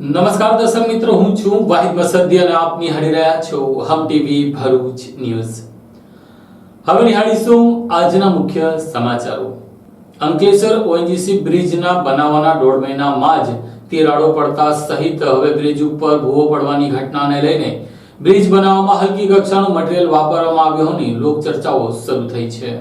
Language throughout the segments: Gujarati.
નમસ્કાર દર્શક મિત્રો, હું છું વાહિદ મસદી અને આપ નિહાળી રહ્યા છો હમ ટીવી ભરૂચ ન્યૂઝ। હવે નિહાળીશું આજના મુખ્ય સમાચારો। અંકલેશ્વર ઓએનજીસી બ્રિજના બનાવવાના 1.5 મહિનામાં જ તિરાડો પડતા સહિત હવે બ્રિજ ઉપર ભૂવો પડવાની ઘટનાને લઈને બ્રિજ બનાવવામાં હલકી કક્ષાનું મટીરીયલ વાપરવામાં આવ્યું હોવાની લોકચર્ચાઓ શરૂ થઈ છે।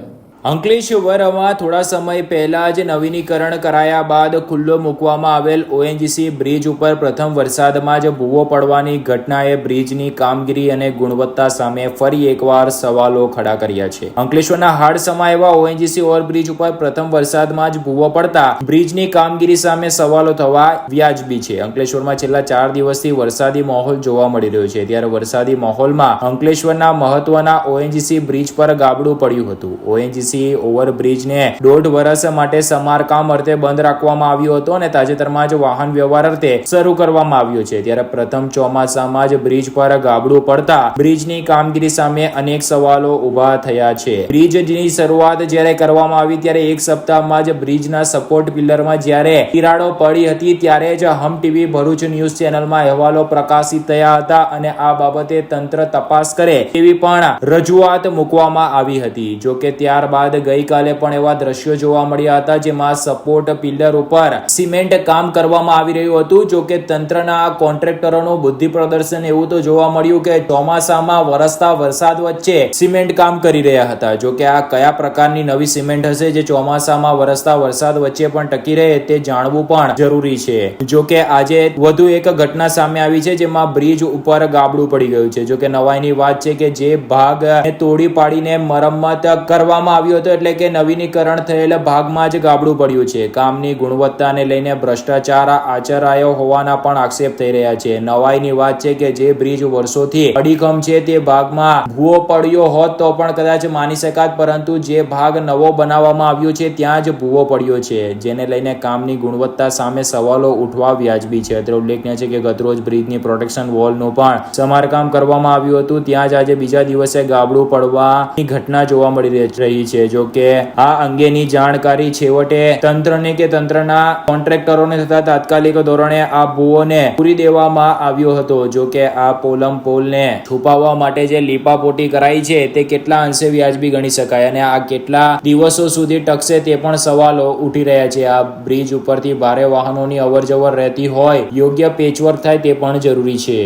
અંકલેશ્વરમાં થોડા સમય પહેલા જ નવીનીકરણ કરાયા બાદ ખુલ્લો મૂકવામાં આવેલ ઓએનજીસી બ્રિજ ઉપર પ્રથમ વરસાદમાં જ ભૂવો પડવાની ઘટનાએ બ્રિજની કામગીરી અને ગુણવત્તા સામે ફરી એકવાર સવાલો ખડા કર્યા છે। અંકલેશ્વરના હાડસમા એવા ઓએનજીસી ઓવરબ્રિજ ઉપર પ્રથમ વરસાદમાં જ ભૂવો પડતા બ્રિજની કામગીરી સામે સવાલો થવા વ્યાજબી છે। અંકલેશ્વરમાં છેલ્લા 4 દિવસથી વરસાદી માહોલ જોવા મળી રહ્યો છે, ત્યારે વરસાદી માહોલમાં અંકલેશ્વરના મહત્વના ઓએનજીસી બ્રિજ પર ગાબડું પડ્યું હતું। ઓએનજીસી ઓવરબ્રિજને 1.5 વર્ષ માટે સમારકામ અર્થે બંધ રાખવામાં આવ્યો હતો અને તાજેતરમાં જ વાહન વ્યવહાર અર્થે શરૂ કરવામાં આવ્યો છે। ત્યારે પ્રથમ ચોમાસામાં જ બ્રિજ પર ગાબડું પડતા બ્રિજની કામગીરી સામે અનેક સવાલો ઉભા થયા છે। બ્રિજની શરૂઆત જ્યારે કરવામાં આવી ત્યારે એક સપ્તાહમાં જ બ્રિજના સપોર્ટ પિલરમાં જ્યારે તિરાડો પડી હતી ત્યારે જ હમ ટીવી ભરૂચ ન્યૂઝ ચેનલમાં અહેવાલો પ્રકાશિત થયા હતા અને આ બાબતે તંત્ર તપાસ કરે તેવી પણ રજૂઆત મૂકવામાં આવી હતી। જો કે ત્યારબાદ ગઈકાલે પણ એવા દ્રશ્યો જોવા મળ્યા હતા જેમાં સપોર્ટ પિલર ઉપર સિમેન્ટ કામ કરવામાં આવી રહ્યું હતું। જો કે તંત્રના કોન્ટ્રાક્ટરોનું બુદ્ધિ પ્રદર્શન એવું તો જોવા મળ્યું કે ચોમાસામાં વરસતા વરસાદ વચ્ચે સિમેન્ટ કામ કરી રહ્યા હતા। જો કે આ કયા પ્રકારની નવી સિમેન્ટ હશે જે ચોમાસામાં વરસતા વરસાદ વચ્ચે પણ ટકી રહે તે જાણવું પણ જરૂરી છે। જો કે આજે વધુ એક ઘટના સામે આવી છે જેમાં બ્રિજ ઉપર ગાબડું પડી ગયું છે। જો કે નવાઈની વાત છે કે જે ભાગ તોડી પાડીને મરમ્મત કરવામાં આવ્યો હતો, એટલે કે નવીનીકરણ થયેલ ભાગમાં જ ગાબડું પડ્યું છે। કામની ગુણવત્તાને લઈને ભ્રષ્ટાચાર આચરાયો હોવાના પણ આક્ષેપ થઈ રહ્યા છે। નવાઈની વાત છે કે જે બ્રિજ વર્ષોથી અડીખમ છે તે ભાગમાં ભૂવો પડ્યો હોત તો પણ કદાચ માની શકાત, પરંતુ જે ભાગ નવો બનાવવામાં આવ્યો છે ત્યાં જ ભૂવો પડ્યો છે, જેને લઈને કામની ગુણવત્તા સામે સવાલો ઉઠવા વ્યાજબી છે। અત્રે ઉલ્લેખનીય છે કે ગતરોજ બ્રિજની પ્રોટેક્શન વોલનું પણ સમારકામ કરવામાં આવ્યું હતું, ત્યાં જ આજે બીજા દિવસે ગાબડું પડવાની ઘટના જોવા મળી રહી છે। જો કે આ અંગેની જાણકારી છેવટે તંત્રને કે તંત્રના કોન્ટ્રાક્ટરોને થતા તાત્કાલિક ધોરણે આ ભૂવોને પૂરી દેવામાં આવ્યો હતો। જો કે આ પોલને છુપાવવા માટે જે લીપાપોટી કરાઈ છે તે કેટલા અંશે વ્યાજબી ગણી શકાય અને આ કેટલા દિવસો સુધી ટકશે તે પણ સવાલો ઉઠી રહ્યા છે। આ બ્રિજ ઉપરથી ભારે વાહનોની અવરજવર રહેતી હોય, યોગ્ય પેચવર્ક થાય તે પણ જરૂરી છે।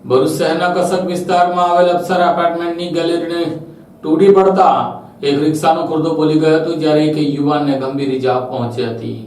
ભરૂચ શહેરના કસક વિસ્તારમાં આવેલ અપ્સરા એપાર્ટમેન્ટની ગેલેરીને તૂટી પડતા એક રિક્ષાનો ખુરદો બોલી ગયો હતો, જ્યારે એક યુવાનને ગંભીર ઈજા પહોંચી હતી।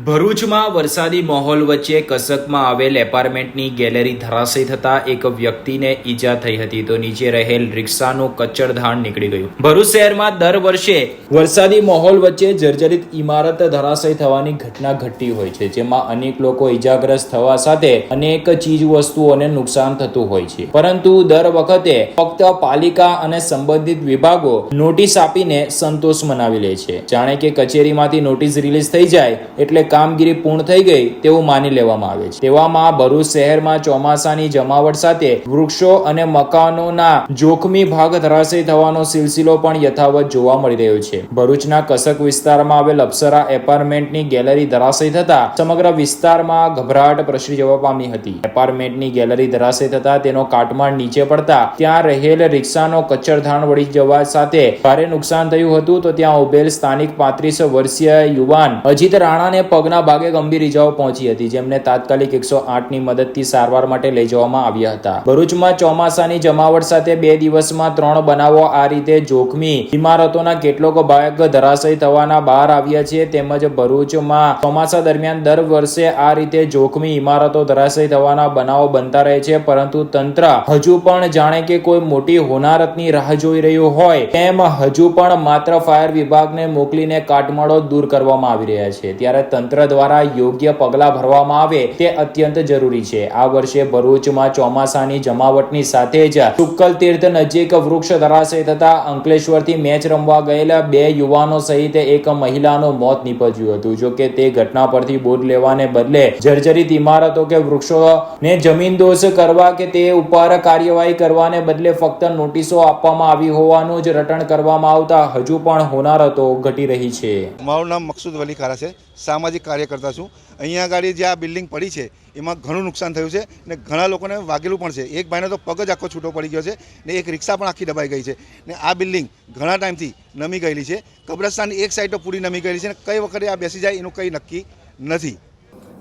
ભરૂચમાં વરસાદી માહોલ વચ્ચે કસકમાં આવેલ એપાર્ટમેન્ટની ગેલેરી ધરાશયી થતા એક વ્યક્તિને ઈજા થઈ હતી તો નીચે રહેલ રિક્ષાનું કચ્ચરધાણ નીકળી ગયું। ભરૂચ શહેરમાં દર વર્ષે વરસાદી માહોલ વચ્ચે જર્જરિત ઇમારત ધરાશયી થવાની ઘટના ઘટતી હોય છે, જેમાં અનેક લોકો ઈજાગ્રસ્ત થવા સાથે અનેક ચીજ વસ્તુઓને નુકસાન થતું હોય છે, પરંતુ દર વખતે ફક્ત પાલિકા અને સંબંધિત વિભાગો નોટિસ આપીને સંતોષ મનાવી લે છે, જાણે કે કચેરીમાંથી નોટિસ રિલીઝ થઈ જાય એટલે કામગીરી પૂર્ણ થઈ ગઈ તેવું માની લેવામાં આવે છે। તેવામાં ભરૂચ શહેરમાં ચોમાસાની જમાવટ સાથે વૃક્ષો અને મકાનોના જોખમી ભાગ ધરાશયી થવાનો સિલસિલો પણ યથાવત જોવા મળી રહ્યો છે। ભરૂચના કસક વિસ્તારમાં આવેલ અપ્સરા એપાર્ટમેન્ટની ગેલેરી ધરાશયી થતા સમગ્ર વિસ્તારમાં ગભરાટ પ્રસરી જવા પામી હતી। એપાર્ટમેન્ટની ગેલેરી ધરાશયી થતા તેનો કાટમાળ નીચે પડતા ત્યાં રહેલ રિક્ષાનો કચ્ચરધાણ વળી જવા સાથે ભારે નુકસાન થયું હતું, તો ત્યાં ઉભેલ સ્થાનિક 35 વર્ષીય યુવાન અજીત રાણાને પગના ભાગે ગંભીર ઈજાઓ પહોંચી હતી, જેમને તાત્કાલિક 108 ની મદદથી સારવાર માટે લઈ જવામાં આવ્યા હતા। ભરૂચમાં ચોમાસાની જમાવટ સાથે 2 દિવસમાં 3 બનાવો આ રીતે જોખમી ઇમારતોના કેટલોક ભાગ ધરાશયી થવાના બહાર આવ્યા છે। તેમજ ભરૂચમાં ચોમાસા દરમિયાન દર વર્ષે આ રીતે જોખમી ઇમારતો ધરાશયી થવાના બનાવો બનતા રહે છે, પરંતુ તંત્ર હજુ પણ જાણે કે કોઈ મોટી હોનારતની રાહ જોઈ રહ્યું હોય તેમ હજુ પણ માત્ર ફાયર વિભાગને મોકલીને કાટમાળો દૂર કરવામાં આવી રહ્યા છે। ત્યારે તંત્ર દ્વારા યોગ્ય પગલાં ભરવામાં આવે તે અત્યંત જરૂરી છે। આ વર્ષે ભરૂચમાં ચોમાસાની જમાવટની સાથે જ શુક્કલ તીર્થ નજીક વૃક્ષ ધરાશયી થતા અંકલેશ્વરથી મેચ રમવા ગયેલા 2 યુવાનો સહિત એક મહિલાનું મોત નીપજ્યું હતું। જો કે તે ઘટના પરથી બોધ લેવાને બદલે જર્જરિત ઇમારતો કે વૃક્ષોને જમીનદોષ કરવા કે તે ઉપર કાર્યવાહી કરવાને બદલે ફક્ત નોટિસો આપવામાં આવી હોવાનું જ રટણ કરવામાં આવતા હજુ પણ હોનારતો ઘટી રહી છે। મારું નામ મકસૂદ વલી ખારા છે। સામાજિક કાર્યકર્તા છું. અહીંયા આગળ જે આ બિલ્ડિંગ પડી છે એમાં ઘણું નુકસાન થયું છે ને ઘણા લોકોને વાગેલું પણ છે. એક ભાઈને તો પગ જ આખો છૂટો પડી ગયો છે ને એક રિક્ષા પણ આખી દબાઈ ગઈ છે ને આ બિલ્ડિંગ ઘણા ટાઈમથી નમી ગયેલી છે. કબ્રસ્તાનની એક સાઈડ તો પૂરી નમી ગયેલી છે ને કઈ વખતે આ બેસી જાય એનું કંઈ નક્કી નથી.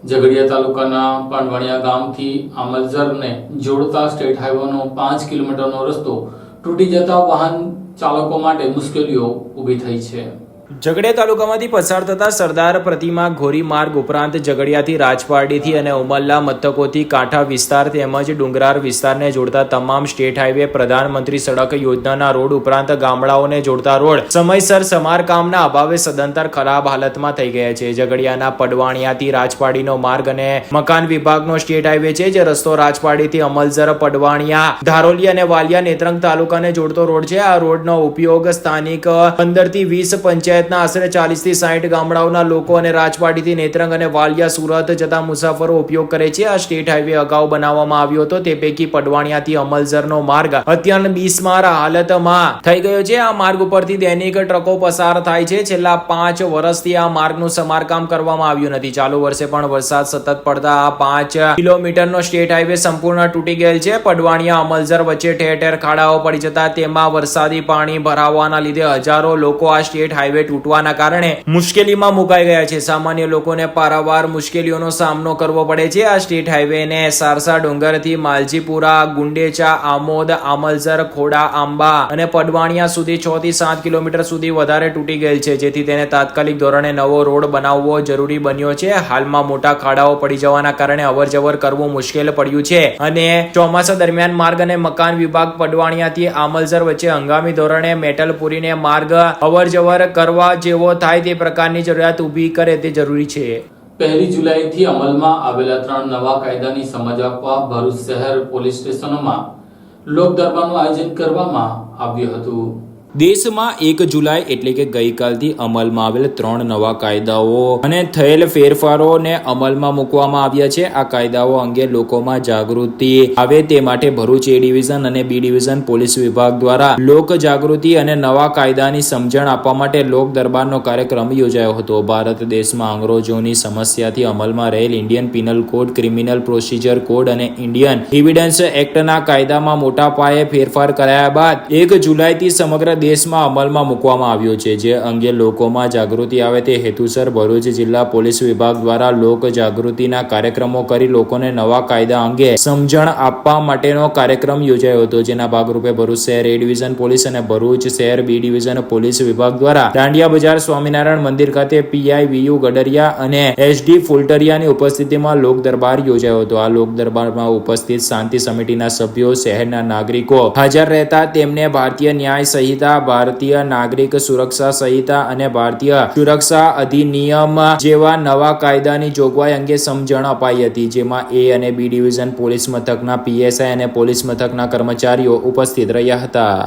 ઝઘડિયા તાલુકાના પાંડવાણિયા ગામથી આમલઝરને જોડતા સ્ટેટ હાઈવેનો 5 કિલોમીટરનો રસ્તો તૂટી જતા વાહન ચાલકો માટે મુશ્કેલીઓ ઊભી થઈ છે. ઝઘડિયા તાલુકામાંથી પસાર થતા સરદાર પ્રતિમા ઘોરી માર્ગ ઉપરાંત ઝઘડિયાથી રાજપારડીથી અને ઉમરલા મથકોથી કાંઠા વિસ્તાર તેમજ ડુંગરાળ વિસ્તારને જોડતા તમામ સ્ટેટ હાઈવે, પ્રધાનમંત્રી સડક યોજનાના રોડ ઉપરાંત ગામડાઓને જોડતા રોડ સમયસર સમારકામના અભાવે સદંતર ખરાબ હાલતમાં થઈ ગયા છે. ઝઘડિયાના પડવાણિયાથી રાજપારડીનો માર્ગ અને મકાન વિભાગનો સ્ટેટ હાઈવે છે, જે રસ્તો રાજપારડીથી અમલઝર, પડવાણિયા, ધારોલી અને વાલિયા નેત્રંગ તાલુકાને જોડતો રોડ છે. આ રોડનો ઉપયોગ સ્થાનિક 15 થી 20 પંચાયતના આશરે 40 થી 60 ગામડાઓના લોકો અને રાજપારડીથી નેત્રંગ અને વાલિયા, સુરત જતા મુસાફરો ઉપયોગ કરે છે. આ સ્ટેટ હાઈવે અગાઉ બનાવવામાં આવ્યો હતો. તે પૈકી પડવાણિયાથી અમલઝરનો માર્ગ અત્યંત બિસ્માર હાલતમાં થઈ ગયો છે. આ માર્ગ ઉપરથી દૈનિક ટ્રકો પસાર થાય છે. છેલ્લા 5 વર્ષથી આ માર્ગનું સમારકામ કરવામાં આવ્યું નથી. ચાલુ વર્ષે પણ વરસાદ સતત પડતા આ 5 કિલોમીટરનો સ્ટેટ હાઈવે સંપૂર્ણ તૂટી ગયેલ છે. પડવાણિયા અમલઝર વચ્ચે ઠેર ઠેર ખાડાઓ પડી જતા તેમાં વરસાદી પાણી ભરાવાના લીધે હજારો લોકો આ સ્ટેટ હાઈવે તૂટવાના કારણે મુશ્કેલીમાં મુકાઈ ગયા છે. સામાન્ય લોકોને પારાવાર મુશ્કેલીઓનો સામનો કરવો પડે છે. આ સ્ટેટ હાઈવેને સારસા ડુંગરથી માલજીપુરા, ગુંડેચા, આમોદ, આમલઝર, ખોડા, આંબા અને પડવાણિયા સુધી 6 થી 7 કિલોમીટર સુધી વધારે તૂટી ગયેલ છે, જેથી તેને તાત્કાલિક ધોરણે નવો રોડ બનાવવો જરૂરી બન્યો છે. હાલમાં મોટા ખાડાઓ પડી જવાના કારણે અવરજવર કરવું મુશ્કેલ પડ્યું છે અને ચોમાસા દરમિયાન માર્ગ અને મકાન વિભાગ પડવાણિયાથી આમલઝર વચ્ચે હંગામી ધોરણે મેટલ પૂરીને માર્ગ અવરજવર કરવા જેવો થાય તે પ્રકારની જરૂરિયાત ઊભી કરે તે જરૂરી છે. 1 જુલાઈથી અમલમાં આવેલા 3 નવા કાયદાની સમજ આપવા ભરૂચ શહેર પોલીસ સ્ટેશનોમાં લોક દરબારનું આયોજન કરવામાં આવ્યું હતું. દેશમાં 1 જુલાઈ એટલે કે ગઈકાલથી અમલમાં આવેલ 3 નવા કાયદાઓ અને થયેલ ફેરફારોને અમલમાં મૂકવામાં આવ્યા છે. આ કાયદાઓ અંગે લોકોમાં જાગૃતિ આવે તે માટે ભરૂચ એ ડિવિઝન અને બી ડિવિઝન પોલીસ વિભાગ દ્વારા લોક જાગૃતિ અને નવા કાયદાની સમજણ આપવા માટે લોક દરબારનો કાર્યક્રમ યોજાયો હતો. ભારત દેશમાં અંગ્રેજોની સમસ્યાથી અમલમાં રહેલ Indian penal code, criminal procedure code અને ઇન્ડિયન એવિડન્સ એક્ટના કાયદામાં મોટા પાયે ફેરફાર કરાયા બાદ 1 જુલાઈથી સમગ્ર દેશમાં અમલમાં મૂકવામાં આવ્યો છે. જે અંગે લોકોમાં જાગૃતિ આવે તે હેતુસર ભરૂચ જિલ્લા પોલીસ વિભાગ દ્વારા લોક જાગૃતિના કાર્યક્રમો કરી લોકોને નવા કાયદા અંગે સમજણ આપવા માટેનો કાર્યક્રમ યોજાયો હતો. જેના ભાગરૂપે ભરૂચ શહેર એ ડિવિઝન પોલીસ અને ભરૂચ શહેર બી ડિવિઝન પોલીસ વિભાગ દ્વારા દાંડિયા બજાર સ્વામિનારાયણ મંદિર ખાતે પીઆઈ વીયુ ગડરિયા અને એસડી ફુલટરિયાની ઉપસ્થિતિમાં લોક દરબાર યોજાયો હતો. આ લોક દરબારમાં ઉપસ્થિત શાંતિ સમિતિના સભ્યો, શહેરના નાગરિકો હાજર રહેતા તેમને ભારતીય ન્યાય સંહિતા, ભારતીય નાગરિક સુરક્ષા સંહિતા અને ભારતીય સુરક્ષા અધિનિયમ જેવા નવા કાયદાની જોગવાઈ અંગે સમજણ અપાઈ હતી. જેમાં એ અને બી ડિવિઝન પોલીસ મથકના પીએસઆઈ અને પોલીસ મથકના કર્મચારીઓ ઉપસ્થિત રહ્યા હતા.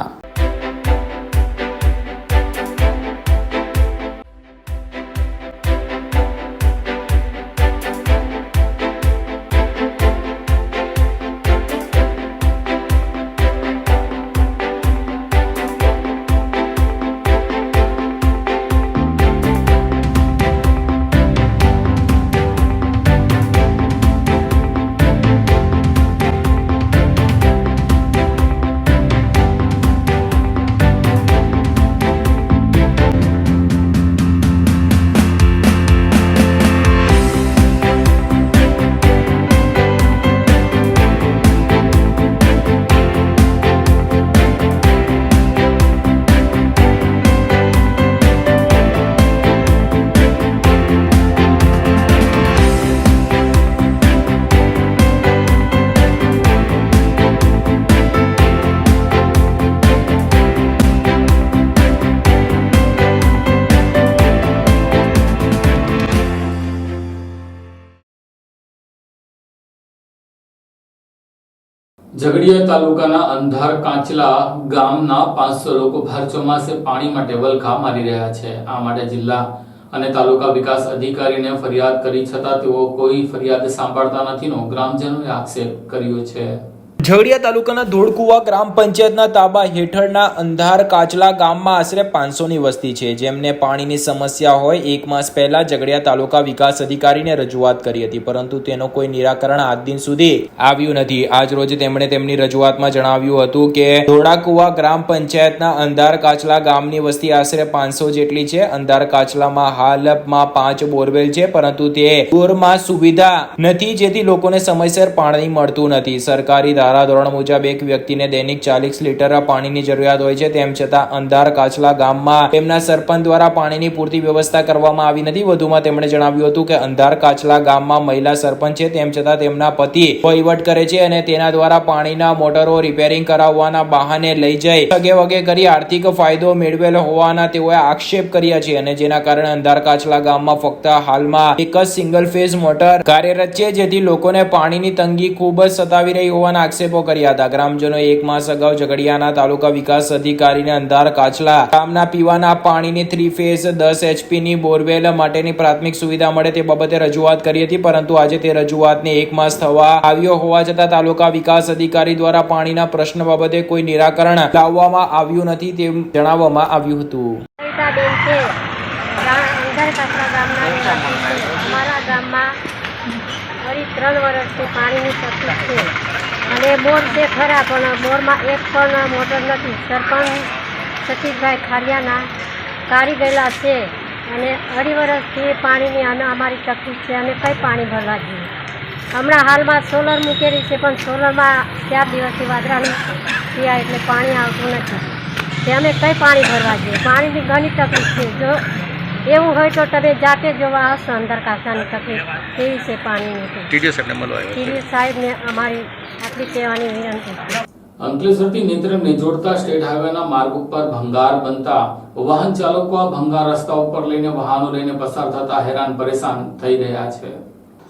ઝઘડિયા તાલુકાના અંધાર કાંચલા ગામના 500 લોકો ભર ચોમાસે પાણી માટે વલખા મારી રહ્યા છે. આ માટે જિલ્લા અને તાલુકા વિકાસ અધિકારીને ફરિયાદ કરી છતાં તેઓ કોઈ ફરિયાદ સાંભળતા નથીનો ગ્રામજનોએ આક્ષેપ કર્યો છે. ઝઘડિયા તાલુકાના ધોળકુવા ગ્રામ પંચાયતના તાબા હેઠળના અંધાર કાચલા ગામમાં આશરે 500ની વસ્તી છે, જેમને પાણીની સમસ્યા હોય 1 માસ પહેલા ઝઘડિયા તાલુકા વિકાસ અધિકારીને રજૂઆત કરી હતી, પરંતુ તેનો કોઈ નિરાકરણ આજ દિન સુધી આવ્યું નથી. આજ રોજ તેમણે તેમની રજૂઆતમાં જણાવ્યું હતું કે ધોળકુવા ગ્રામ પંચાયતના અંધાર કાચલા ગામની વસ્તી આશરે 500 જેટલી છે. અંધાર કાચલામાં હાલમાં 5 બોરવેલ છે, પરંતુ તે બોરમાં સુવિધા નથી, જેથી લોકોને સમયસર પાણી મળતું નથી. સરકારી ધારાધોરણ મુજબ એક વ્યક્તિને દૈનિક 40 લીટર પાણીની જરૂરિયાત હોય છે, તેમ છતાં અંધાર કાચલા ગામમાં તેમના સરપંચ દ્વારા પાણીની પૂરતી વ્યવસ્થા કરવામાં આવી નથી. વધુમાં તેમણે જણાવ્યું હતું કે અંધાર કાચલા ગામમાં મહિલા સરપંચ છે, તેમ છતાં તેમના પતિ વહીવટ કરે છે અને તેના દ્વારા પાણીના મોટરો રિપેરિંગ કરાવવાના બહાને લઈ જઈ સગે વગે કરી આર્થિક ફાયદો મેળવેલ હોવાના તેઓએ આક્ષેપ કર્યા છે, અને જેના કારણે અંધાર કાચલા ગામમાં ફક્ત હાલમાં એક જ સિંગલ ફેઝ મોટર કાર્યરત છે, જેથી લોકોને પાણીની તંગી ખૂબ જ સતાવી રહી હોવાના આક્ષેપો કર્યા હતા. ગ્રામજનો 1 માસ અગાઉ ઝઘડિયાના તાલુકા વિકાસ અધિકારીને અંધાર કાચલા ગામના પીવાના પાણીની 3 ફેઝ 10 HP ની બોરવેલ માટેની પ્રાથમિક સુવિધા મળે તે બાબતે રજૂઆત કરી હતી, પરંતુ આજે તે રજૂઆતને 1 માસ થવા આવ્યો હોવા છતાં તાલુકા વિકાસ અધિકારી દ્વારા પાણીના પ્રશ્ન બાબતે કોઈ નિરાકરણ લાવવામાં આવ્યું નથી તેમ જણાવવામાં આવ્યું હતું. અમારા ગામમાં 3 વર્ષથી પાણીની તકલીફ છે અને બોર છે ખરા, પણ બોરમાં એક પણ મોટર નથી. સરપંચ સતીશભાઈ ખારિયાના કાઢી ગયેલા છે અને 2.5 વર્ષથી પાણીની અમારી તકલીફ છે. અમે કંઈ પાણી ભરવા જઈએ. હમણાં હાલમાં સોલર મૂકેલી છે, પણ સોલરમાં 4 દિવસથી વાદળાનું થયા એટલે પાણી આવતું નથી. તે અમે કંઈ પાણી ભરવા જઈએ. પાણીની ઘણી તકલીફ છે. જો એવું હોય તો તમે જાતે જોવા હશો અંધાર કાચલાની તકલીફ કેવી છે પાણીની. ટીડીઓ સાહેબને અમારી આટલી કહેવાની વિનંતી છે. અંકલેશ્વરથી નેત્રંગને જોડતા સ્ટેટ હાઈવેના માર્ગ ઉપર ભંગાર બનતા વાહન ચાલકો આ ભંગાર રસ્તા ઉપર લઈને વાહનો લઈને પસાર થતા હેરાન પરેશાન થઈ રહ્યા છે.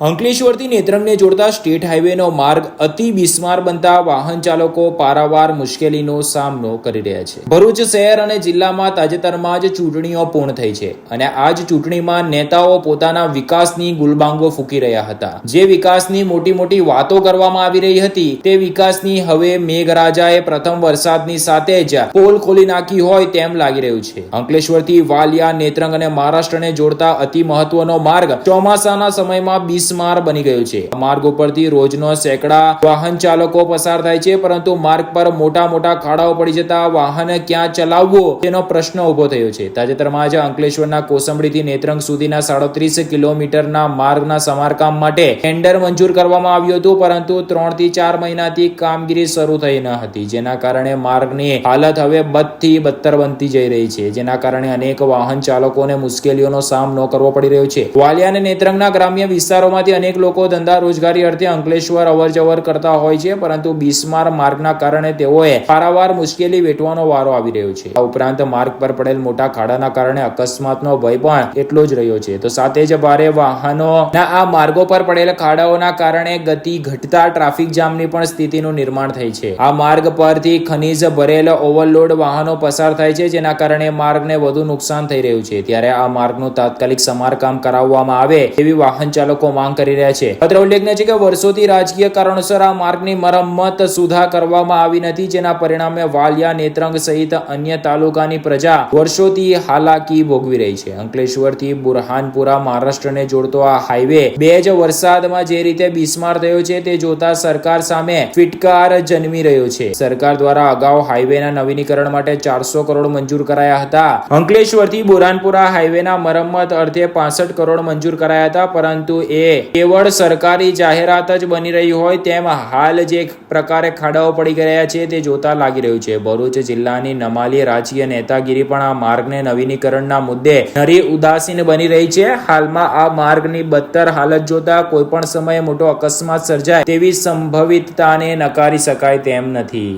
અંકલેશ્વરથી નેત્રંગને જોડતા સ્ટેટ હાઈવેનો માર્ગ અતિ બિસ્માર બનતા વાહન ચાલકો પારાવાર મુશ્કેલીનો સામનો કરી રહ્યા છે. ભરૂચ શહેર અને જિલ્લામાં તાજેતરમાં જ ચૂંટણીઓ પૂર્ણ થઈ છે અને આ જ ચૂંટણીમાં નેતાઓ પોતાના વિકાસની ગુલબાંગો ફૂંકી રહ્યા હતા. જે વિકાસની મોટી મોટી વાતો કરવામાં આવી રહી હતી તે વિકાસની હવે મેઘરાજાએ પ્રથમ વરસાદની સાથે જ પોલ ખોલી નાખી હોય તેમ લાગી રહ્યું છે. અંકલેશ્વરથી વાલિયા, નેત્રંગ અને મહારાષ્ટ્રને જોડતા અતિ મહત્વનો માર્ગ ચોમાસાના સમયમાં માર બની ગયું છે. માર્ગ ઉપરથી રોજનો સેંકડા વાહન ચાલકો પસાર થાય છે, પરંતુ માર્ગ પર મોટા મોટા ખાડાઓ પડી જતા વાહન ક્યાં ચલાવવું તેનો પ્રશ્ન ઉભો થયો છે. તાજેતરમાં જ અંકલેશ્વરના કોસંબડીથી નેત્રંગ સુધીના 37 કિલોમીટરના માર્ગના સમારકામ માટે ટેન્ડર મંજૂર કરવામાં આવ્યું હતું, પરંતુ 3 થી 4 મહિનાથી કામગીરી શરૂ થઈ ન હતી, જેના કારણે માર્ગની હાલત હવે બદથી બદતર બનતી જઈ રહી છે, જેના કારણે અનેક વાહન ચાલકોને મુશ્કેલીઓનો સામનો કરવો પડી રહ્યો છે. વાલિયા અને નેત્રંગના ગ્રામ્ય વિસ્તારોમાં અનેક લોકો ધંધા રોજગારી અર્થે અંકલેશ્વર અવરજવર કરતા હોય છે, પરંતુ બિસ્માર માર્ગના કારણે તેઓએ પારાવાર મુશ્કેલી વેઠવાનો વારો આવી રહ્યો છે. આ ઉપરાંત માર્ગ પર પડેલ મોટા ખાડાના કારણે અકસ્માતનો ભય પણ એટલો જ રહ્યો છે. તો સાથે જ ભારે વાહનોના આ માર્ગો પર પડેલ ખાડાઓના કારણે ગતિ ઘટતા ટ્રાફિક જામની પણ સ્થિતિનું નિર્માણ થઈ છે. આ માર્ગ પરથી ખનીજ ભરેલ ઓવરલોડ વાહનો પસાર થાય છે, જેના કારણે માર્ગને વધુ નુકસાન થઈ રહ્યું છે. ત્યારે આ માર્ગનું તાત્કાલિક સમારકામ કરાવવામાં આવે એવી વાહન ચાલકો માંગ કરી રહ્યા છે. અત્રે ઉલ્લેખનીય છે કે વર્ષોથી રાજકીય કારણોસર આ માર્ગની મરમ્મત સુધા કરવામાં આવી નથી, જેના પરિણામે વાલિયા, નેત્રંગ સહિત અન્ય તાલુકાની પ્રજા વર્ષોથી હાલાકી ભોગવી રહી છે. અંકલેશ્વરથી બુરહાનપુરા મહારાષ્ટ્રને જોડતો આ હાઈવે 2 વરસાદમાં જે રીતે બિસ્માર થયો છે તે જોતા સરકાર સામે ફિટકાર જન્મી રહ્યો છે. સરકાર દ્વારા અગાઉ હાઈવેના નવીનીકરણ માટે 400 કરોડ મંજૂર કરાયા હતા. અંકલેશ્વરથી બુરહાનપુરા હાઈવેના મરમ્મત અર્થે 65 કરોડ મંજૂર કરાયા હતા, પરંતુ એ કેવળ સરકારી જાહેરાત જ બની રહી હોય તેમ હાલ જે પ્રકારે ખાડાઓ પડી ગયા છે તે જોતા લાગી રહ્યું છે. ભરૂચ જિલ્લાની નમાલી રાજકીય નેતાગીરી પણ આ માર્ગને નવીનીકરણના મુદ્દે નરી ઉદાસીન બની રહી છે. હાલમાં આ માર્ગની બદતર હાલત જોતા કોઈ પણ સમયે મોટો અકસ્માત સર્જાય તેવી સંભવિતતાને નકારી શકાય તેમ નથી.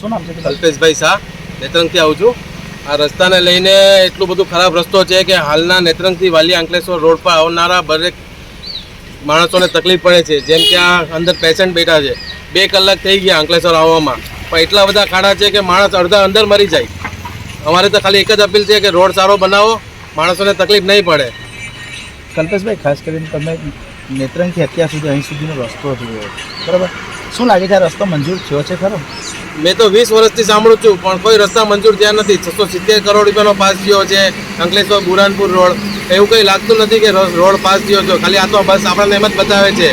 શું નામ છે? કલ્પેશભાઈ શાહ, નેત્રંગથી આવું છું. આ રસ્તાને લઈને એટલું બધું ખરાબ રસ્તો છે કે હાલના નેત્રંગથી વાલિયા અંકલેશ્વર રોડ પર આવનારા દરેક માણસોને તકલીફ પડે છે. જેમ કે આ અંદર પેશન્ટ બેઠા છે, 2 કલાક થઈ ગયા અંકલેશ્વર આવવામાં, પણ એટલા બધા ખાડા છે કે માણસ અડધા અંદર મરી જાય. અમારે તો ખાલી એક જ અપીલ છે કે રોડ સારો બનાવો, માણસોને તકલીફ નહીં પડે. કલ્પેશભાઈ, ખાસ કરીને તમે નેત્રંગથી અત્યાર સુધી અહીં સુધીનો રસ્તો થયો બરાબર, શું લાગે છે આ રસ્તો મંજૂર થયો છે ખરો? મેં તો 20 વર્ષથી સાંભળું છું પણ કોઈ રસ્તા મંજૂર થયા નથી. 670 કરોડ રૂપિયાનો પાસ થયો છે અંકલેશ્વર બુરાનપુર રોડ. એવું કંઈ લાગતું નથી કે રોડ પાસ થયો છે. ખાલી આ તો બસ આપણને એમ જ બતાવે છે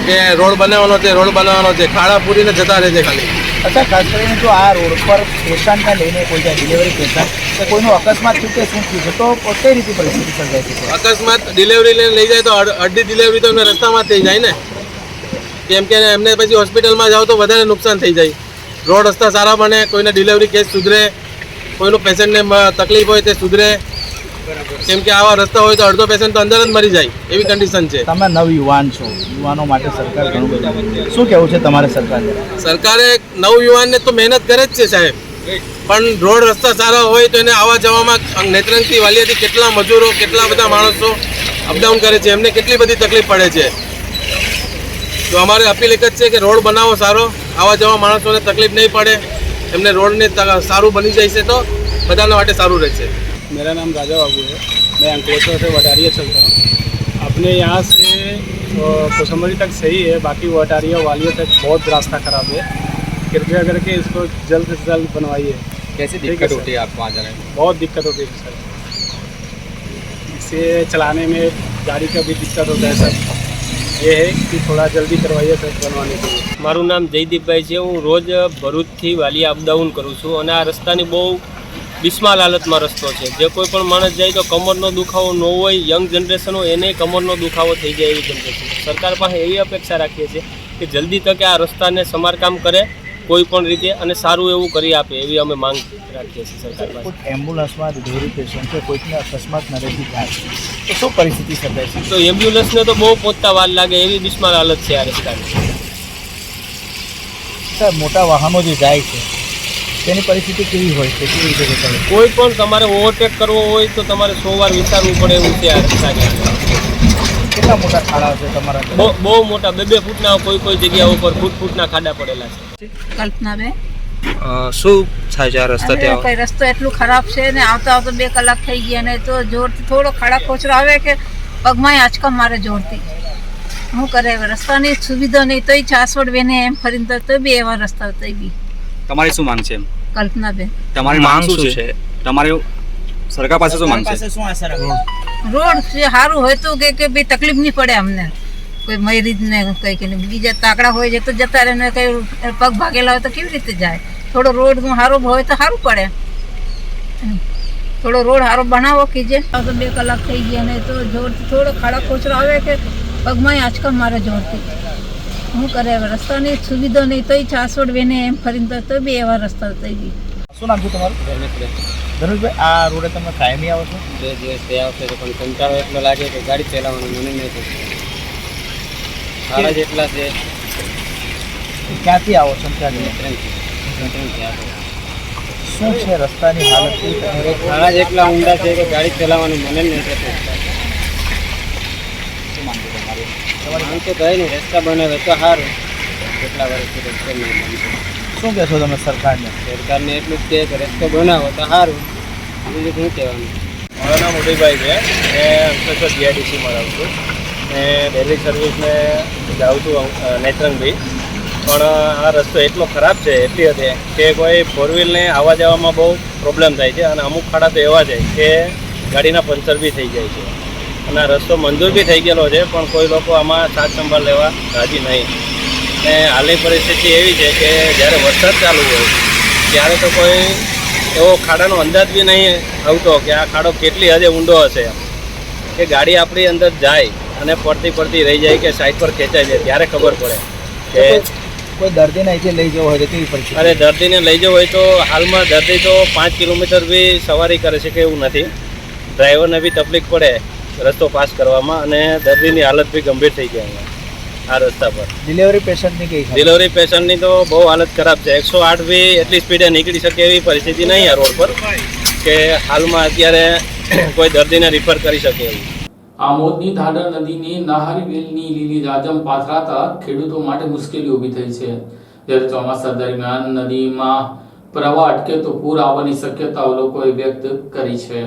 કે રોડ બનાવવાનો છે, રોડ બનાવવાનો છે, ખાડા પૂરીને જતા રહે છે ખાલી. અચ્છા, ખાસ કરીને જો આ રોડ પર પેશન્ટને લઈને કોઈ જાય ડિલિવરી પેશન્ટ કે કોઈનું અકસ્માત થયું કે શું થયું છે તો કઈ રીતે પરિસ્થિતિ સર્જાય છે? અકસ્માત ડિલિવરી લઈને લઈ જાય તો અડધી ડિલિવરી તો એમને રસ્તામાં જ થઈ જાય ને, કેમ કે એમને પછી હોસ્પિટલમાં જાઓ તો વધારે નુકસાન થઈ જાય. રોડ રસ્તા સારા બને, કોઈને ડિલિવરી કેસ સુધરે, કોઈનું પેશન્ટને તકલીફ હોય તે સુધરે. કેમ કે આવા રસ્તા હોય તો અડધો પેશન્ટ તો અંદર જ મરી જાય એવી કન્ડિશન છે. તમે નવયુવાન છો, યુવાનો માટે સરકાર ઘણું બધું, શું કહેવું છે તમારે સરકારને? સરકારે નવયુવાનને તો મહેનત કરે જ છે સાહેબ, પણ રોડ રસ્તા સારા હોય તો એને આવવા જવામાં નેત્રંગથી વાલિયાથી કેટલા મજૂરો, કેટલા બધા માણસો અપડાઉન કરે છે, એમને કેટલી બધી તકલીફ પડે છે. તો અમારી અપીલ એક જ છે કે રોડ બનાવો સારો, આવા જવા માણસોને તકલીફ નહીં પડે, એમને रोडने सारू बनी जाए तो बधाने वाटे सारू रहશે। मेरा नाम राजा बाबू है, मैं अंकलेश्वर से वटारिया चलता हूँ। अपने यहाँ से कोसंबरी तक सही है, बाकी वटारिया वालिया तक बहुत रास्ता खराब है। कृपया करके इसको जल्द से जल्द बनवाइए। कैसी दिक्कत होती है आपको वहाँ जाने में? बहुत दिक्कत होती है सर, इसे चलाने में गाड़ी का भी दिक्कत होता है सर। ये है कि थोड़ा जल्दी करवाइए सर बनवाने के लिए। મારું નામ જયદીપભાઈ છે। હું રોજ ભરૂચથી વાલિયા અપડાઉન કરું છું અને આ રસ્તાની બહુ બિસ્માલ હાલતમાં રસ્તો છે। જે કોઈ પણ માણસ જાય તો કમરનો દુખાવો ન હોય, યંગ જનરેશન હોય એને કમરનો દુખાવો થઈ જાય એવી જનરેશન। સરકાર પાસે એવી અપેક્ષા રાખીએ છીએ કે જલ્દી તકે આ રસ્તાને સમારકામ કરે કોઈ પણ રીતે અને સારું એવું કરી આપે એવી અમે માંગ રાખીએ છીએ સરકાર પાસે। કોઈ એમ્બ્યુલન્સમાં ડિલિવરી પેશન્ટ છે, કોઈકને અકસ્માત નડેથી જાય તો શું પરિસ્થિતિ સર્જાય છે? તો એમ્બ્યુલન્સને તો બહુ પહોંચતા વાર લાગે એવી બિસ્માલ હાલત છે આ રસ્તાની। સર, મોટા વાહનો જે જાય છે તેની પરિસ્થિતિ કેવી હોય છે, કેવી રીતે ચાલે? કોઈ પણ તમારે ઓવરટેક કરવો હોય તો તમારે 100 વાર વિચારવું પડે એવું છે આ રસ્તાની। કેટલા મોટા ખાડા છે તમારા? બહુ મોટા 2-2 ફૂટના કોઈ જગ્યા ઉપર ફૂટના ખાડા પડેલા છે। કલ્પનાબેન, શું થાય છે આ રસ્તા ત્યાં? કઈ રસ્તો એટલું ખરાબ છે ને આવતા 2 કલાક થઈ ગયા ને તો જોરથી થોડો ખાડા ખોચરો આવે કે પગમાં આંચકા મારે જોરથી। શું કરે રસ્તાની સુવિધા નહીં તોય છાસવડ વેને એમ ફરીને તો બી એવા રસ્તા તોય બી। તમારી શું માંગ છે? કલ્પનાબેન, તમારી માંગ શું છે? તમારી સરકાર પાસે શું માંગ છે? રોડ સારું હોય તો કે ભાઈ તકલીફ નહીં પડે અમને, કોઈ મરીજ ને કઈ કે બીજા તાકડા હોય છે તો જતા રહે ને કઈ પગ ભાગેલા હોય તો કેવી રીતે જાય? થોડો રોડ સારો હોય તો સારું પડે, થોડો રોડ સારો બનાવો કીજે। તો 2 કલાક થઈ ગયા ને તો જોરથી થોડો ખાડા ખોચરો આવે કે પગમાં આંચકા મારે જોરથી। શું કરે રસ્તાની સુવિધા નહીં તોય છાસવડ વેને એમ ફરીને તો બી એવા રસ્તા તોય બી। શું નામ છે તમારું? ધનુષભાઈ, આ રોડે તમે કાયમી આવો છો? 2 દિવસ થયા છે પણ કંટાળો એટલો લાગે કે ગાડી ચલાવવાનું મને નહીં થતું। ખાડા જેટલા છે। ક્યાંથી આવો છો? ક્યાંથી? શું છે રસ્તાની હાલત? ખાડા જેટલા ઊંડા છે કે ગાડી ચલાવવાનું મને નહીં થતું। આમ તો કહે ને રસ્તા બનાવે તો સારું, કેટલા વર્ષથી રસ્તો નહીં બનતો। શું કહેશો તમે સરકારને? સરકારને એટલું જ કહે કે રસ્તો બનાવો તો સારું, બીજું શું કહેવાનું। મારું નામ ઉદયભાઈ છે, મેં અંકલેશ્વર જીઆઈડીસીમાં રહું છું ને ડેલી સર્વિસને જાઉં છું નેત્રંગભાઈ। પણ આ રસ્તો એટલો ખરાબ છે એટલી હદે કે કોઈ 4 વ્હીલને આવવા જવામાં બહુ પ્રોબ્લેમ થાય છે અને અમુક ખાડા તો એવા છે કે ગાડીના પંચર બી થઈ જાય છે અને આ રસ્તો મંજૂર બી થઈ ગયેલો છે પણ કોઈ લોકો આમાં સાથ સંભાળ લેવા રાજી નહીં। ને હાલની પરિસ્થિતિ એવી છે કે જ્યારે વરસાદ ચાલુ હોય ત્યારે તો કોઈ એવો ખાડાનો અંદાજ બી નહીં આવતો કે આ ખાડો કેટલી હદે ઊંડો હશે કે ગાડી આપણી અંદર જાય અને પડતી રહી જાય કે સાઈડ પર ખેંચાઈ જાય ત્યારે ખબર પડે કે કોઈ દર્દીને અહીંથી લઈ જવો હોય તો કેવી પરિસ્થિતિ? અરે દર્દીને લઈ જવું હોય તો હાલમાં દર્દી તો 5 કિલોમીટર બી સવારી કરે છે કે એવું નથી, ડ્રાઈવરને બી તકલીફ પડે રસ્તો પાસ કરવામાં અને દર્દીની હાલત બી ગંભીર થઈ જાય આ રસ્તા પર। ડિલિવરી પેશન્ટની કઈ? ડિલિવરી પેશન્ટની તો બહુ હાલત ખરાબ છે। 108 બી એટલી સ્પીડે નીકળી શકે એવી પરિસ્થિતિ નહીં આ રોડ પર કે હાલમાં અત્યારે કોઈ દર્દીને રિફર કરી શકે એવી। આમોદની ધાડર નદીની નહારી વેલની લીલી રાજમ પાથરાતા ખેડૂતો માટે મુશ્કેલી ઊભી થઈ છે। જ્યારે ચોમાસા દરમિયાન નદીમાં પ્રવાહ અટકે તો પૂર આવવાની શક્યતાઓ લોકોએ વ્યક્ત કરી છે।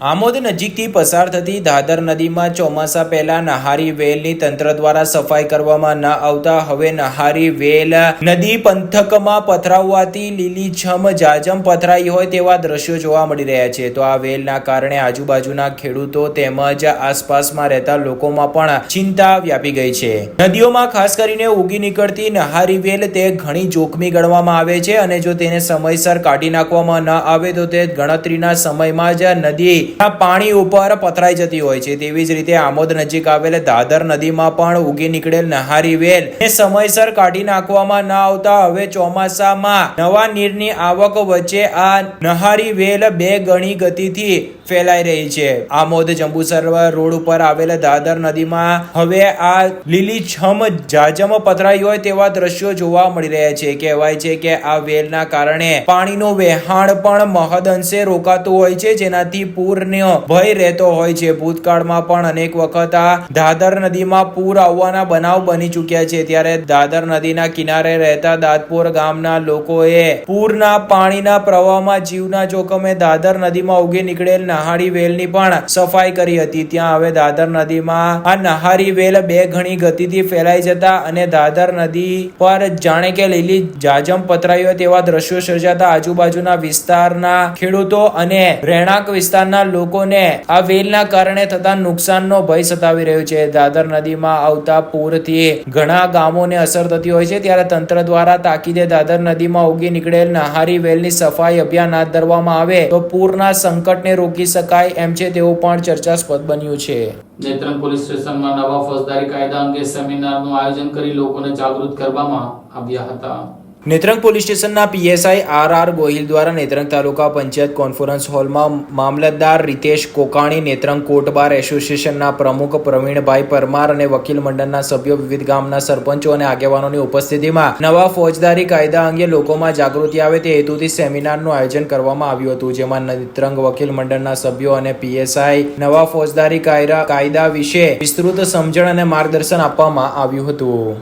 આમોદ નજીકથી પસાર થતી દાદર નદીમાં ચોમાસા પહેલા નહારી વેલની તંત્ર દ્વારા સફાઈ કરવામાં ન આવતા હવે નહારી વેલ નદી પંથકમાં પથરાવવાથી લીલીછમ જાજમ પથરાઈ હોય તેવા દ્રશ્યો જોવા મળી રહ્યા છે. તો આ વેલના કારણે આજુબાજુના ખેડૂતો તેમજ આસપાસમાં રહેતા લોકોમાં પણ ચિંતા વ્યાપી ગઈ છે. નદીઓમાં ખાસ કરીને ઉગી નીકળતી નહારી વેલ તે ઘણી જોખમી ગણવામાં આવે છે અને જો તેને સમયસર કાઢી નાખવામાં ન આવે તો તે ગણતરીના સમયમાં જ નદી પાણી ઉપર પથરાઈ જતી હોય છે. તેવી જ રીતે આમોદ નજીક આવેલ દાદર નદીમાં પણ ઉગી નીકળેલ નહારી વેલ સમયસર કાઢી નાખવામાં ન આવતા હવે ચોમાસામાં નવા નીરની આવક વચ્ચે આ નહારી વેલ 2 ગણી ગતિથી ફેલાઈ રહી છે. આમોદ જંબુસર રોડ ઉપર આવેલ દાદર નદીમાં હવે આ લીલીછમ જાજમ પથરાઈ હોય તેવા દ્રશ્યો જોવા મળી રહ્યા છે. કહેવાય છે કે આ વેલના કારણે પાણીનું વહેણ પણ મહદઅંશે રોકાતું હોય છે, જેનાથી પૂરનો ભય રહેતો હોય છે. ભૂતકાળમાં પણ અનેક વખત આ દાદર નદીમાં પૂર આવવાના બનાવ બની ચૂક્યા છે. ત્યારે દાદર નદીના કિનારે રહેતા દાદપુર ગામના લોકોએ પૂરના પાણીના પ્રવાહમાં જીવના જોખમે દાદર નદીમાં ઉગી નીકળેલ નહારી વેલની પણ સફાઈ કરી હતી. ત્યાં હવે દાદર નદીમાં આ નહારી વેલ 2 ગણી ગતિથી ફેલાઈ જતા અને દાદર નદી પર જાણે કે લીલી જાજમ પથરાઈ તેવા દ્રશ્યો સર્જાતા આજુબાજુના વિસ્તારના ખેડૂતો અને રહેણાંક વિસ્તારના લોકોને આ વેલના કારણે થતા નુકસાનનો ભય સતાવી રહ્યો છે. દાદર નદીમાં આવતા પૂરથી ઘણા ગામોને અસર થતી હોય છે. ત્યારે તંત્ર દ્વારા તાકીદે દાદર નદીમાં ઉગી નીકળેલ નહારી વેલની સફાઈ અભિયાન હાથ ધરવામાં આવે તો પૂરના સંકટને રોકી શકાય એમ છે તેવું પણ ચર્ચાસ્પદ બન્યું છે. નેત્રંગ પોલીસ સ્ટેશનમાં નવા ફોજદારી કાયદા અંગે સેમિનારનું આયોજન કરી લોકોને જાગૃત કરવામાં આવ્યા હતા. નેત્રંગ પોલીસ સ્ટેશનના પીએસઆઈ આર ગોહિલ દ્વારા નેત્રંગ તાલુકા પંચાયત કોન્ફરન્સ હોલમાં મામલતદાર રીતેશ કોકાણી, નેત્રંગ કોટ બાર એસોસિએશનના પ્રમુખ પ્રવીણભાઈ પરમાર અને વકીલ મંડળના સભ્યો, વિવિધ ગામના સરપંચો અને આગેવાનોની ઉપસ્થિતિમાં નવા ફોજદારી કાયદા અંગે લોકોમાં જાગૃતિ આવે તે હેતુથી સેમિનારનું આયોજન કરવામાં આવ્યું હતું. જેમાં નેત્રંગ વકીલ મંડળના સભ્યો અને પીએસઆઈ નવા ફોજદારી કાયદા વિશે વિસ્તૃત સમજણ અને માર્ગદર્શન આપવામાં આવ્યું હતું.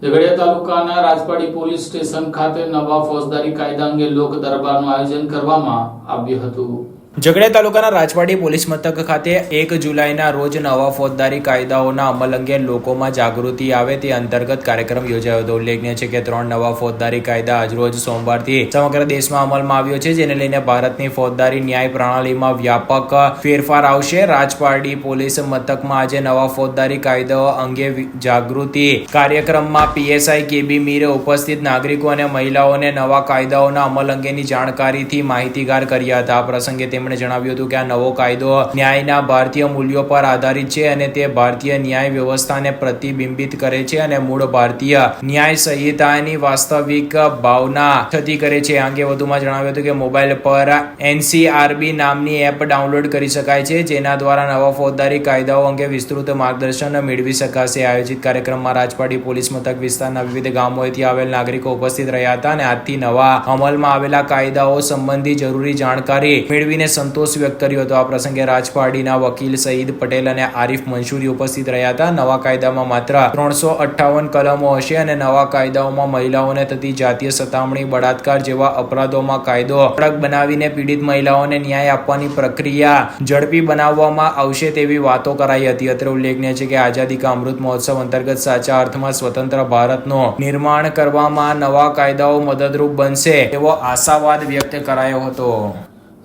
ઝઘડિયા તાલુકાના રાજપાડી પોલીસ સ્ટેશન ખાતે નવા ફોજદારી કાયદા અંગે લોક દરબારનું આયોજન કરવામાં આવ્યું હતું. ઝઘડિયા તાલુકાના રાજપાડી પોલીસ મથક ખાતે 1 જુલાઈના રોજ નવા ફોજદારી કાયદાઓના અમલ અંગે લોકોમાં જાગૃતિ આવે તે અંતર્ગત કાર્યક્રમ યોજાયો હતો. ઉલ્લેખનીય છે કે 3 નવા ફોજદારી કાયદા આજરોજ સોમવારથી સમગ્ર દેશમાં અમલમાં આવ્યો છે, જેને લઈને ભારતની ફોજદારી ન્યાય પ્રણાલીમાં વ્યાપક ફેરફાર આવશે. રાજપાડી પોલીસ મથકમાં આજે નવા ફોજદારી કાયદાઓ અંગે જાગૃતિ કાર્યક્રમમાં પીએસઆઈ કેબી મીરે ઉપસ્થિત નાગરિકો અને મહિલાઓને નવા કાયદાઓના અમલ અંગેની જાણકારીથી માહિતીગાર કર્યા હતા. આ પ્રસંગે તેમણે તેમણે જણાવ્યું હતું કે આ નવો કાયદો ન્યાયના ભારતીય મૂલ્યો પર આધારિત છે અને તે ભારતીય ન્યાય વ્યવસ્થાને પ્રતિબિંબિત કરે છે અને મૂળ ભારતીય ન્યાય સંહિતાની વાસ્તવિક ભાવના છતી કરે છે. આ અંગે વધુમાં જણાવ્યું હતું કે મોબાઈલ પર NCRB નામની એપ ડાઉનલોડ કરી શકાય છે, જેના દ્વારા નવા ફોજદારી કાયદાઓ અંગે વિસ્તૃત માર્ગદર્શન મેળવી શકાશે. આયોજિત કાર્યક્રમમાં રાજપાટી પોલીસ મથક વિસ્તારના વિવિધ ગામોથી આવેલ નાગરિકો ઉપસ્થિત રહ્યા હતા અને આજથી નવા અમલમાં આવેલા કાયદાઓ સંબંધી જરૂરી જાણકારી મેળવીને સંતોષ વ્યક્ત કર્યો હતો. આ પ્રસંગે રાજપાટીના વકીલ સઈદ પટેલ અને આરિફ મંસૂરી ઉપસ્થિત રહ્યા હતા. નવા કાયદામાં માત્ર 358 કલમો હશે અને નવા કાયદાઓમાં મહિલાઓને થતી જાતીય સતામણી, બળાત્કાર જેવા અપરાધોમાં કાયદો કડક બનાવીને પીડિત મહિલાઓને ન્યાય આપવાની પ્રક્રિયા ઝડપી બનાવવામાં આવશે તેવી વાતો કરાઈ હતી. અત્રે ઉલ્લેખનીય છે કે આઝાદી કા અમૃત મહોત્સવ અંતર્ગત સાચા અર્થમાં સ્વતંત્ર ભારતનું નિર્માણ કરવામાં નવા કાયદાઓ મદદરૂપ બનશે તેવો આશાવાદ વ્યક્ત કરાયો હતો.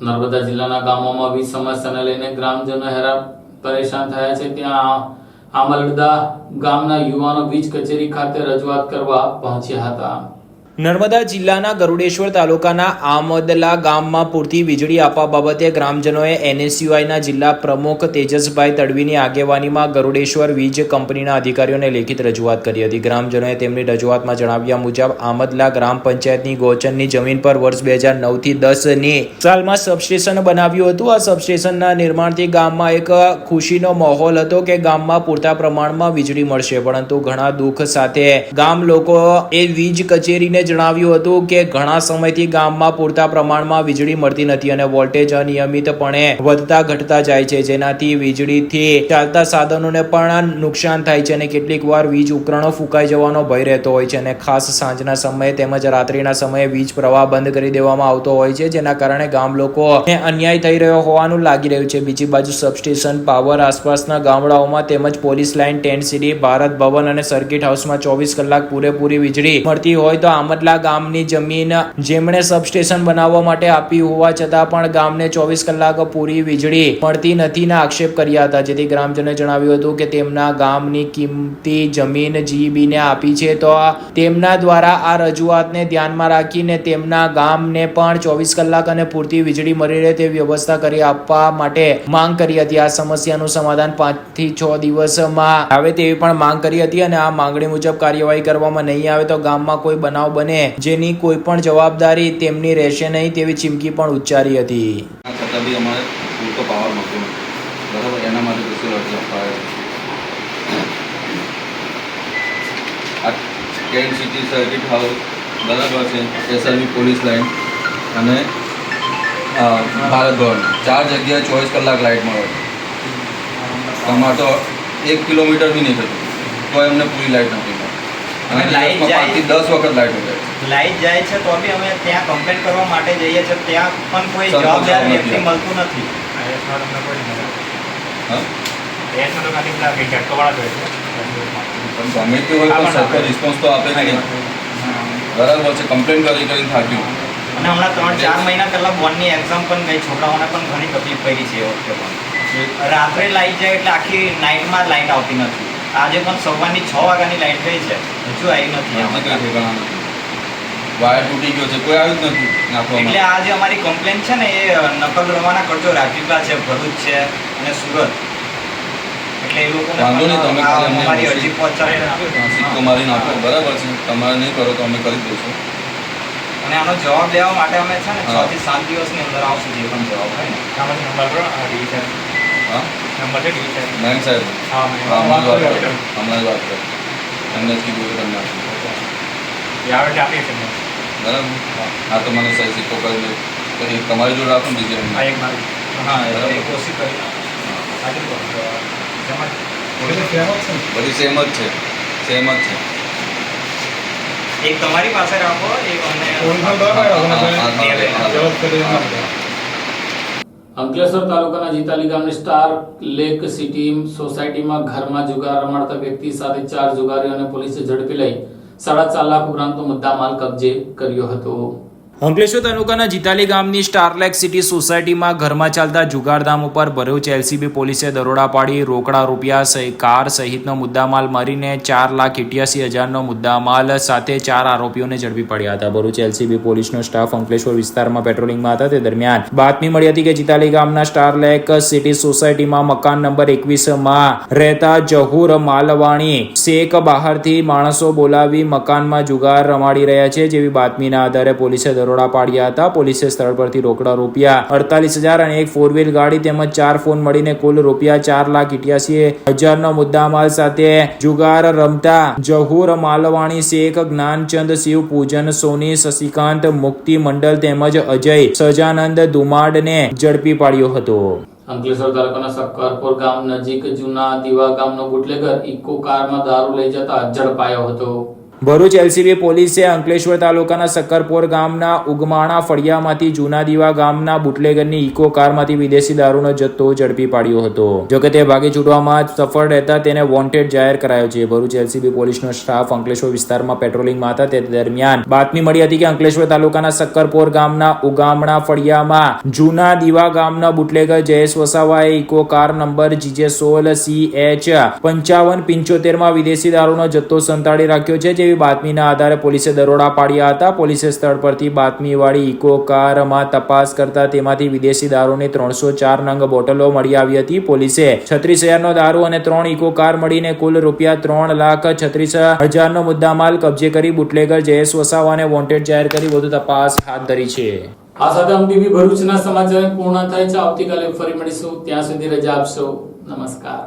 નર્મદા જિલ્લાના ગામોમાં વીજ સમસ્યાને લઈને ગ્રામજનો હેરાન પરેશાન થયા છે. ત્યાં આમલડા ગામના યુવાનો વીજ કચેરી ખાતે રજૂઆત કરવા પહોંચ્યા હતા. નર્મદા જિલ્લાના ગરુડેશ્વર તાલુકાના આમદલા ગામમાં પૂરતી વીજળી આપવા બાબતે ગ્રામજનોએ NSUIના જિલ્લા પ્રમુખ તેજસભાઈ તડવીની આગેવાનીમાં ગરુડેશ્વર વીજ કંપનીના અધિકારીઓને લેખિત રજૂઆત કરી હતી. ગ્રામજનોએ તેમની રજૂઆતમાં જણાવ્યા મુજબ આમદલા ગ્રામ પંચાયતની ગોચરની જમીન પર વર્ષ 2009 થી 10ની સાલમાં સબસ્ટેશન બનાવ્યું હતું. આ સબસ્ટેશનના નિર્માણથી ગામમાં એક ખુશીનો માહોલ હતો કે ગામમાં પૂરતા પ્રમાણમાં વીજળી મળશે, પરંતુ ઘણા દુઃખ સાથે ગામ લોકો એ વીજ કચેરીને જણાવ્યું હતું કે ઘણા સમયથી ગામમાં પૂરતા પ્રમાણમાં વીજળી મળતી નથી અને વોલ્ટેજ અનિયમિતપણે વધતા ઘટતા જાય છે, જેનાથી વીજળીથી ચાલતા સાધનોને પણ નુકસાન થાય છે અને કેટલીક વાર વીજ ઉપકરણો ફૂંકાઈ જવાનો ભય રહેતો હોય છે અને ખાસ સાંજના સમયે તેમજ રાત્રિના સમયે વીજ પ્રવાહ બંધ કરી દેવામાં આવતો હોય છે, જેના કારણે ગામ લોકોને અન્યાય થઈ રહ્યો હોવાનું લાગી રહ્યું છે. બીજી બાજુ સબસ્ટેશન, પાવર, આસપાસના ગામડાઓમાં તેમજ police line, tent city, Bharat Bhavan અને સર્કિટ હાઉસમાં 24 કલાક પૂરેપૂરી વીજળી મળતી હોય તો આમદલા ગામની જમીન જેમણે સબસ્ટેશન બનાવવા માટે આપી હોવા છતાં પણ ગામને 24 કલાક પૂરી વીજળી મળતી નથી ના આક્ષેપ કર્યા હતા. જેથી ગ્રામજનોએ જણાવ્યું હતું કે તેમના ગામની કિંમતી જમીન GEB ને આપી છે, તો તેમના દ્વારા આ રજૂઆતને ધ્યાનમાં રાખીને તેમના ગામને પણ 24 કલાક અને પૂરતી વીજળી મળી રહે તે વ્યવસ્થા કરી આપવા માટે માંગ કરી હતી. આ સમસ્યાનું સમાધાન 5 થી 6 દિવસમાં આવે તેવી પણ માંગ કરી હતી અને આ માંગણી મુજબ કાર્યવાહી કરવામાં નહીં આવે તો ગામમાં કોઈ બનાવ બને જેની કોઈ પણ જવાબદારી તેમની રહેશે નહીં તેવી ચીમકી પણ ઉચ્ચારી હતી. છતાં બી અમારે પૂરતો પાવર મળતો નથી, બરાબર. એના માટે કશું અરજી અપાય આ ટેન્ટ સિટી, સર્કિટ હાઉસ, બરાબર છે, SRB પોલીસ લાઇન અને ભારત ભવન 4 જગ્યાએ 24 કલાક લાઇટ મળે. અમારે તો 1 કિલોમીટર બી નહીં થતું તો એમને પૂરી લાઇટ નથી મળતી અને લાઇટ 5 થી 10 વખત લાઇટ હોય. લાઈટ જાય છે તો બી અમે ત્યાં કમ્પ્લેન કરવા માટે જઈએ છીએ, ત્યાં પણ કોઈ જવાબદાર વ્યક્તિ મળતું નથી. ગમે તે હોય પણ સરકાર રિસ્પોન્સ તો આપે નહીં, બરાબર છે. કમ્પ્લેન કરીને થાક્યું અને હમણાં 3-4 મહિના પહેલાં બોર્ડની એક્ઝામ પણ ગઈ, છોકરાઓને પણ ઘણી તકલીફ પડી છે એ વખતે પણ. રાત્રે લાઈટ જાય એટલે આખી નાઇટમાં લાઇટ આવતી નથી. આજે પણ સવારની 6 વાગ્યાની લાઇટ ગઈ છે, હજુ આવી નથી. વાયર તૂટી ગયો છે, કોઈ આવ્યું જ નથી નાખવા. એટલે આ જે અમારી કમ્પ્લેન છે ને એ નકલ રવાના કરજો, રાજપીપળા છે, ભરૂચ છે અને સુરત. એટલે એ લોકો વાંધો નહીં, તમે અમારી અરજી પહોંચાડી સિક્કો મારી નાખો, બરાબર છે. તમારે નહીં કરો તો અમે કરી દઈશું અને આનો જવાબ દેવા માટે અમે છે ને 6 થી 7 દિવસની અંદર આવશું, જે પણ જવાબ હોય ને. મેમ સાહેબ હમણાં જ વાત કરો, એમને જ કીધું કે તમને બરાબર. હા તો મને સહી સિક્કો કરીને પછી તમારી જોડે રાખો ને બીજી કોશિશ કરી. બધી સેમ જ છે, સેમ જ છે. એક તમારી પાસે રાખો, એક અંકલેશ્વર તાલુકાના જીતાલી ગામની સ્ટાર લેક સિટી સોસાયટીમાં ઘરમાં જુગાર રમાડતા વ્યક્તિ સાથે 4 જુગારીઓને પોલીસે ઝડપી લઈ 4.5 લાખ ઉપરાંતનો મુદ્દામાલ કબજે કર્યો હતો. અંકલેશ્વર તાલુકાના જીતાલી ગામની સ્ટારલેક સિટી સોસાયટીમાં ઘરમાં ચાલતા જુગારધામ ઉપર ભરૂચ એલસીબી પોલીસે દરોડા પાડી રોકડા રૂપિયા કાર સહિતનો મુદ્દામાલ મારીને 4,88,000નો મુદ્દામાલ સાથે 4 આરોપીઓને ઝડપી પડ્યા હતા. ભરૂચ એલસીબી પોલીસનો સ્ટાફ અંકલેશ્વર વિસ્તારમાં પેટ્રોલિંગમાં હતા. તે દરમિયાન બાતમી મળી હતી કે જીતાલી ગામના સ્ટારલેક સિટી સોસાયટીમાં મકાન નંબર 21માં રહેતા જહુર માલવાણી શેખ બહારથી માણસો બોલાવી મકાનમાં જુગાર રમાડી રહ્યા છે જેવી બાતમીના આધારે પોલીસે દરોડા પાડ્યા હતા. પોલીસે સ્થળ પરથી રોકડા રૂપિયા 48,000 અને એક 4 વ્હીલ ગાડી તેમજ 4 ફોન મળીને કુલ રૂપિયા 4,88,000નો મુદ્દામાલ સાથે જુગાર રમતા જહુર માલવાણી શેખ, જ્ઞાનચંદ, શિવ પૂજન, સોની, શશિકાંત, મુક્તિ મંડલ તેમજ અજય સજાનંદ ધુમાડને ઝડપી પાડ્યો હતો. અંકલેશ્વર તાલુકાના સક્કરપુર ગામ નજીક જૂના દીવા ગામનો બુટલેગર ઇકો કારમાં દારૂ લઈ જતા ઝડપાયો હતો. ભરૂચ એલસીબી પોલીસે અંકલેશ્વર તાલુકાના સક્કરપોર ગામના ઉગમાણા ફળિયામાંથી જૂના દીવા ગામના બુટલેગરની ઇકો કારમાંથી વિદેશી દારૂનો જથ્થો ઝડપી પાડ્યો હતો. જોકે તે ભાગી છૂટવામાં સફળ રહેતા તેને વોન્ટેડ જાહેર કરાયો છે. ભરૂચ એલસીબી પોલીસનો સ્ટાફ અંકલેશ્વર વિસ્તારમાં પેટ્રોલિંગમાં હતા. તે દરમિયાન બાતમી મળી હતી કે અંકલેશ્વર તાલુકાના સક્કરપોર ગામના ઉગામણા ફળિયામાં જૂના દીવા ગામના બુટલેગર જયેશ વસાવાએ ઇકો કાર નંબર GJ16CH 5575 વિદેશી દારૂનો જથ્થો સંતાડી રાખ્યો છે. જેવી બાતમીના આધારે પોલીસે દરોડા પાડ્યા હતા. પોલીસે સ્થળ પરથી બાતમીવાળી ઇકો કારમાં તપાસ કરતા તેમાંથી વિદેશી દારૂની 304 નંગ બોટલો મળી આવી હતી. પોલીસે 36,000નો દારૂ અને 3 ઇકો કાર મળીને કુલ રૂપિયા 3,36,000નો મુદ્દામાલ કબજે કરી બુટલેગર જયેશ વસાવાને વોન્ટેડ જાહેર કરી વધુ તપાસ હાથ ધરી છે. આ સાથે MTV ભરૂચના સમાચાર પૂર્ણ થાય છે. આવતીકાલે ફરી મળીશું. ત્યાં સુધી રજા આપશો. નમસ્કાર.